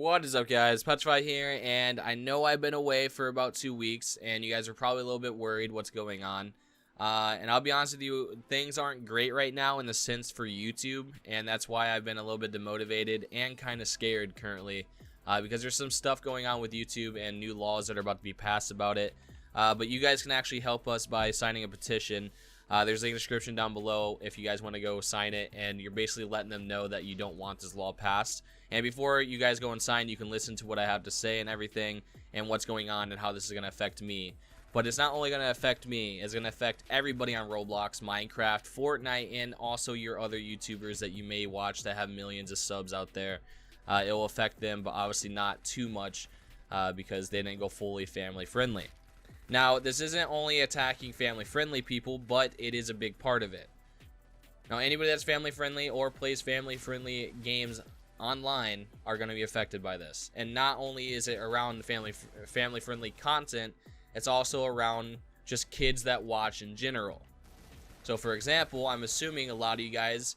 What is up, guys? PetriFy here, and I know I've been away for about 2 weeks, and you guys are probably a little bit worried what's going on. And I'll be honest with you, things aren't great right now in the sense for YouTube, and that's why I've been a little bit demotivated and kind of scared currently, because there's some stuff going on with YouTube and new laws that are about to be passed about it. But you guys can actually help us by signing a petition. There's a link in the description down below if you guys want to go sign it, and you're basically letting them know that you don't want this law passed. And before you guys go and sign, you can listen to what I have to say and everything, and what's going on and how this is going to affect me. But it's not only going to affect me, it's going to affect everybody on Roblox, Minecraft, Fortnite, and also your other YouTubers that you may watch that have millions of subs out there. It will affect them, but obviously not too much because they didn't go fully family friendly. Now, this isn't only attacking family-friendly people, but it is a big part of it. Now, anybody that's family-friendly or plays family-friendly games online are going to be affected by this. And not only is it around family-friendly content, it's also around just kids that watch in general. So, for example, I'm assuming a lot of you guys,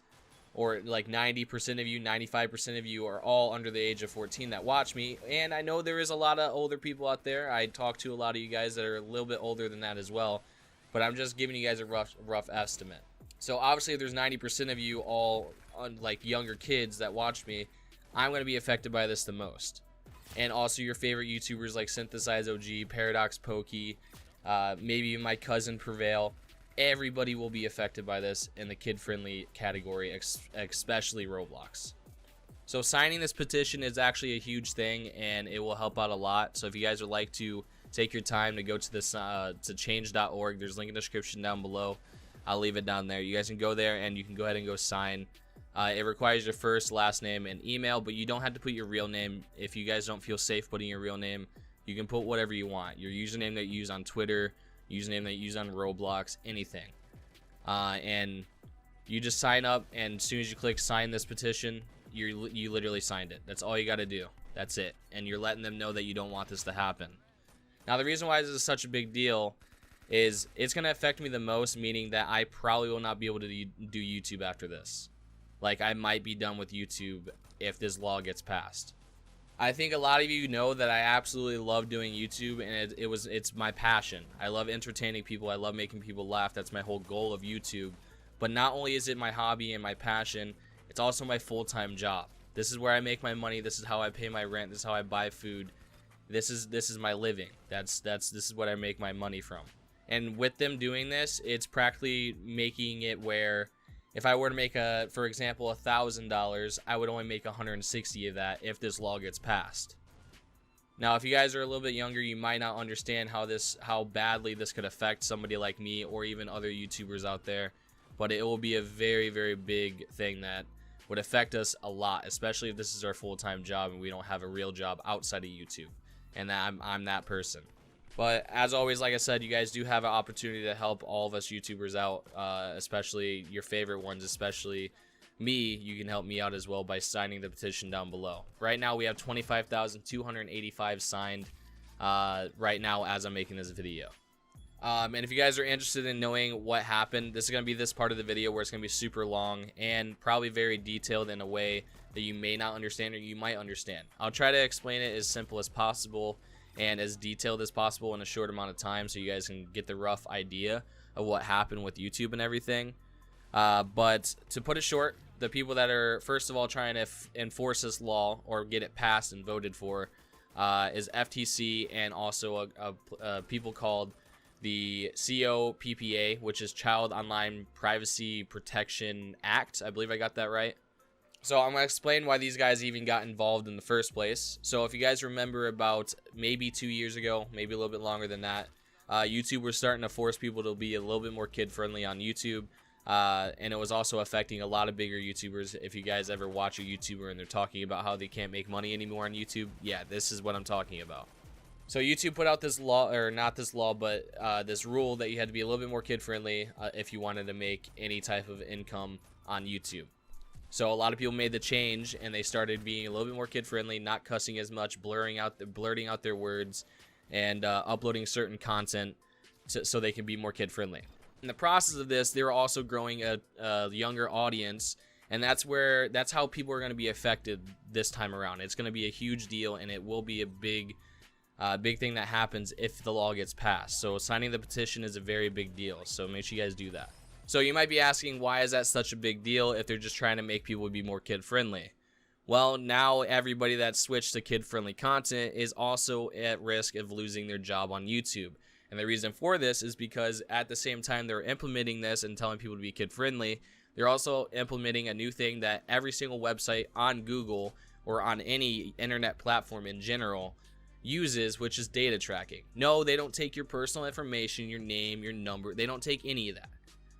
or like 90% of you, 95% of you are all under the age of 14 that watch me. And I know there is a lot of older people out there. I talk to a lot of you guys that are a little bit older than that as well. But I'm just giving you guys a rough estimate. So obviously if there's 90% of you all like younger kids that watch me, I'm going to be affected by this the most. And also your favorite YouTubers like Synthesize OG, Paradox Pokey, maybe even my cousin Prevail. Everybody will be affected by this in the kid-friendly category, especially Roblox. So signing this petition is actually a huge thing, and it will help out a lot. So if you guys would like to take your time to go to this to change.org, there's a link in the description down below. I'll leave it down there. You guys can go there and you can go ahead and go sign. It requires your first, last name, and email, but you don't have to put your real name. If you guys don't feel safe putting your real name, you can put whatever you want. Your username that you use on Twitter, username that you use on Roblox, anything. And you just sign up, and as soon as you click sign this petition, you literally signed it. That's all you got to do. That's it. And you're letting them know that you don't want this to happen. Now, the reason why this is such a big deal is it's going to affect me the most, meaning that I probably will not be able to do YouTube after this. Like, I might be done with YouTube if this law gets passed. I think a lot of you know that I absolutely love doing YouTube, and it's my passion. I love entertaining people. I love making people laugh. That's my whole goal of YouTube. But not only is it my hobby and my passion, it's also my full-time job. This is where I make my money. This is how I pay my rent. This is how I buy food. This is my living. This is what I make my money from. And with them doing this, it's practically making it where if I were to make for example, $1,000, I would only make 160 of that if this law gets passed. Now, if you guys are a little bit younger, you might not understand how badly this could affect somebody like me or even other YouTubers out there. But it will be a very, very big thing that would affect us a lot, especially if this is our full-time job and we don't have a real job outside of YouTube. And that I'm that person. But as always, like I said, you guys do have an opportunity to help all of us YouTubers out, especially your favorite ones, especially me. You can help me out as well by signing the petition down below. Right now, we have 25,285 signed right now as I'm making this video. And if you guys are interested in knowing what happened, this is going to be this part of the video where it's going to be super long and probably very detailed in a way that you may not understand or you might understand. I'll try to explain it as simple as possible and as detailed as possible in a short amount of time so you guys can get the rough idea of what happened with YouTube and everything. But to put it short, the people that are first of all trying to enforce this law or get it passed and voted for is FTC and also a people called the COPPA, which is Child Online Privacy Protection Act. I believe I got that right. So I'm going to explain why these guys even got involved in the first place. So if you guys remember about maybe 2 years ago, maybe a little bit longer than that, YouTube was starting to force people to be a little bit more kid-friendly on YouTube. And it was also affecting a lot of bigger YouTubers. If you guys ever watch a YouTuber and they're talking about how they can't make money anymore on YouTube, yeah, this is what I'm talking about. So YouTube put out this law, or not this law, but this rule that you had to be a little bit more kid-friendly if you wanted to make any type of income on YouTube. So a lot of people made the change and they started being a little bit more kid-friendly, not cussing as much, blurting out their words, and uploading certain content so they can be more kid-friendly. In the process of this, they were also growing a younger audience And that's how people are going to be affected this time around. It's going to be a huge deal, and it will be a big thing that happens if the law gets passed. So signing the petition is a very big deal, so make sure you guys do that. So you might be asking, why is that such a big deal if they're just trying to make people be more kid friendly? Well, now everybody that switched to kid friendly content is also at risk of losing their job on YouTube. And the reason for this is because at the same time they're implementing this and telling people to be kid friendly, they're also implementing a new thing that every single website on Google or on any internet platform in general uses, which is data tracking. No, they don't take your personal information, your name, your number. They don't take any of that.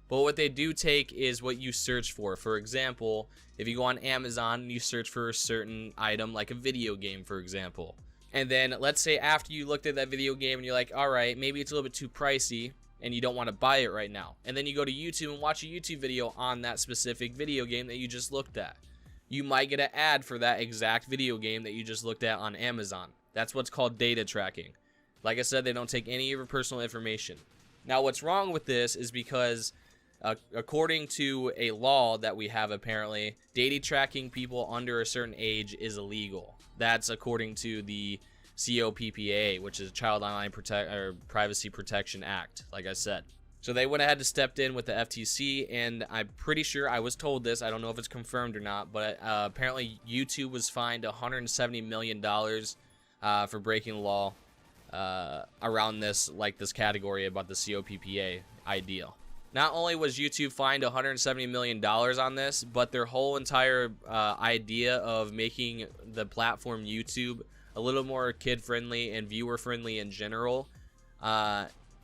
But what they do take is what you search for. For example, if you go on Amazon and you search for a certain item, like a video game, for example, and then let's say after you looked at that video game and you're like, all right, maybe it's a little bit too pricey and you don't want to buy it right now, and then you go to YouTube and watch a YouTube video on that specific video game that you just looked at, you might get an ad for that exact video game that you just looked at on Amazon. That's what's called data tracking. Like I said, they don't take any of your personal information. Now, what's wrong with this is because according to a law that we have, apparently, data tracking people under a certain age is illegal. That's according to the COPPA, which is Child Online Privacy Protection Act, like I said. So they went ahead and stepped in with the FTC, and I'm pretty sure, I was told this, I don't know if it's confirmed or not, but apparently YouTube was fined $170 million for breaking the law around this category about the COPPA ideal. Not only was YouTube fined $170 million on this, but their whole entire idea of making the platform YouTube a little more kid-friendly and viewer-friendly in general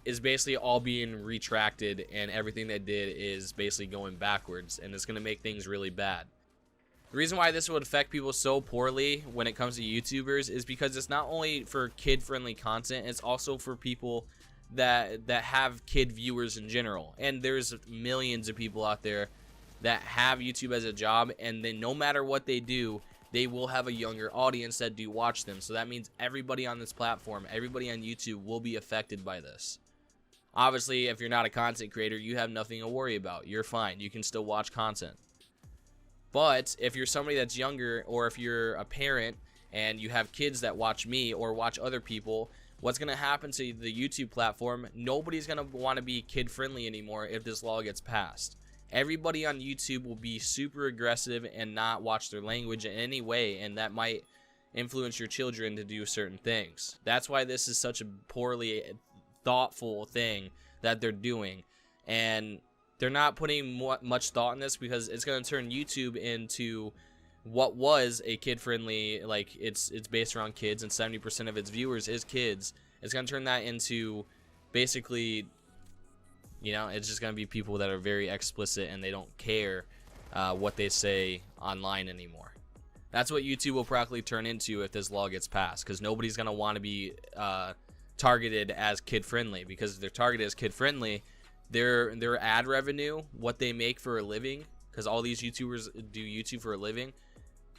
is basically all being retracted, and everything they did is basically going backwards, and it's going to make things really bad. The reason why this would affect people so poorly when it comes to YouTubers is because it's not only for kid-friendly content, it's also for people that have kid viewers in general. And there's millions of people out there that have YouTube as a job, and then no matter what they do, they will have a younger audience that do watch them. So that means everybody on this platform, everybody on YouTube will be affected by this. Obviously, if you're not a content creator, you have nothing to worry about. You're fine. You can still watch content. But if you're somebody that's younger, or if you're a parent and you have kids that watch me or watch other people, what's going to happen to the YouTube platform? Nobody's going to want to be kid-friendly anymore if this law gets passed. Everybody on YouTube will be super aggressive and not watch their language in any way, and that might influence your children to do certain things. That's why this is such a poorly thoughtful thing that they're doing, and they're not putting much thought in this because it's going to turn YouTube into what was a kid-friendly, like it's based around kids, and 70% of its viewers is kids. It's going to turn that into basically, you know, it's just going to be people that are very explicit and they don't care what they say online anymore. That's what YouTube will practically turn into if this law gets passed, because nobody's going to want to be targeted as kid-friendly, because if they're targeted as kid-friendly, their ad revenue, what they make for a living, because all these YouTubers do YouTube for a living,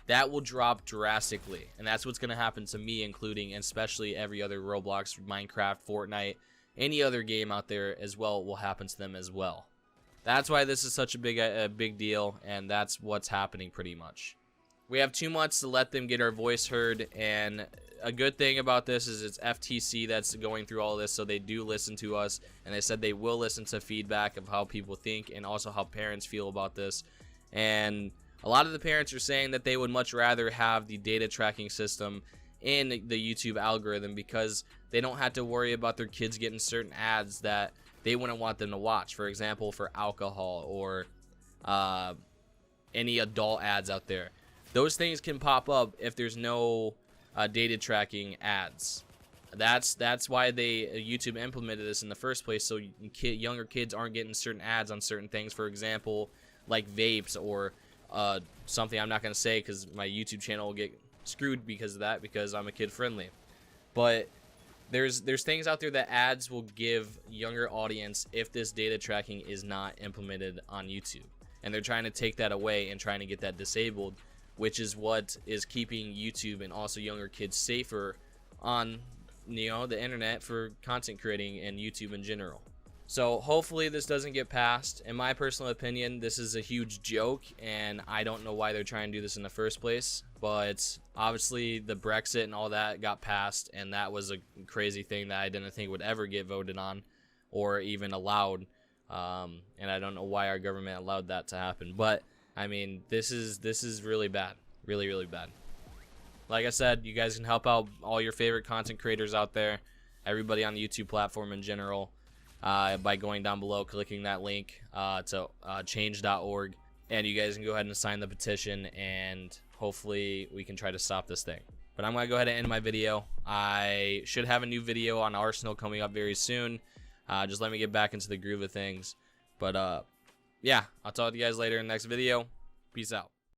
that will drop drastically. And that's what's going to happen to me, including, and especially every other Roblox, Minecraft, Fortnite, any other game out there as well will happen to them as well. That's why this is such a big deal, and that's what's happening pretty much. We have 2 months to let them get our voice heard, and a good thing about this is it's FTC that's going through all this, so they do listen to us, and they said they will listen to feedback of how people think and also how parents feel about this. And a lot of the parents are saying that they would much rather have the data tracking system in the YouTube algorithm, because they don't have to worry about their kids getting certain ads that they wouldn't want them to watch. For example, for alcohol or any adult ads out there. Those things can pop up if there's no data tracking ads. That's why YouTube implemented this in the first place, so younger kids aren't getting certain ads on certain things. For example, like vapes or something I'm not going to say because my YouTube channel will get screwed because of that, because I'm a kid friendly. But there's things out there that ads will give younger audience if this data tracking is not implemented on YouTube, and they're trying to take that away and trying to get that disabled, which is what is keeping YouTube and also younger kids safer on, you know, the internet for content creating and YouTube in general. So hopefully this doesn't get passed. In my personal opinion, this is a huge joke, and I don't know why they're trying to do this in the first place. But obviously the Brexit and all that got passed, and that was a crazy thing that I didn't think would ever get voted on or even allowed. And I don't know why our government allowed that to happen. But I mean, this is really bad, really bad. Like I said, you guys can help out all your favorite content creators out there, everybody on the YouTube platform in general. By going down below, clicking that link to change.org, and you guys can go ahead and sign the petition, and hopefully we can try to stop this thing. But I'm going to go ahead and end my video. I should have a new video on Arsenal coming up very soon. Just let me get back into the groove of things. But yeah, I'll talk to you guys later in the next video. Peace out.